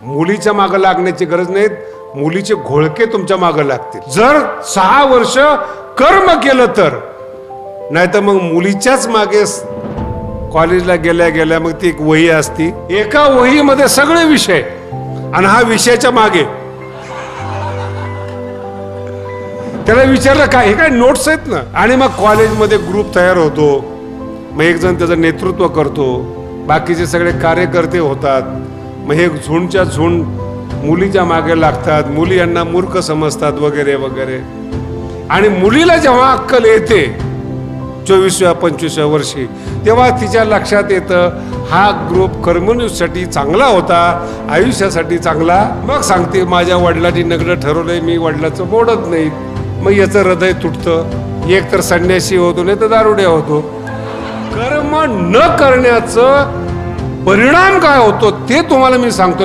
मुलीच्या मागे लागण्याची गरज नाही, मुलीचे घोळके तुमच्या मागे लागतील जर 6 वर्ष कर्म केलं तर. नाही तर मग मुलीच्याच मागे कॉलेजला गेल्या गेल्या मग ती एक वही असती, एका वहीमध्ये सगळे विषय आणि हा विषयाच्या मागे. त्याला विचारलं काय, हे काय नोट्स आहेत ना. आणि मग कॉलेजमध्ये ग्रुप तयार होतो, मग एक जण त्याचं नेतृत्व करतो, बाकीचे सगळे कार्यकर्ते होतात. मग हे झुंडच्या झुंड मुलीच्या मागे लागतात, मुली यांना मूर्ख समजतात वगैरे वगैरे. आणि मुलीला जेव्हा अक्कल येते 24व्या 25व्या वर्षी, तेव्हा तिच्या लक्षात येतं हा ग्रुप कर्मणूसाठी चांगला होता, आयुष्यासाठी चांगला. मग सांगते माझ्या वडिलांनी नग्न ठरवलंय, मी वडिलाचं मोडत नाही. मग याचं हृदय तुटतं, एक तर संन्यासी होतो नाही तर दारुड्या होतो. कर्म न करण्याचं परिणाम काय होतो ते तुम्हाला मी सांगतो.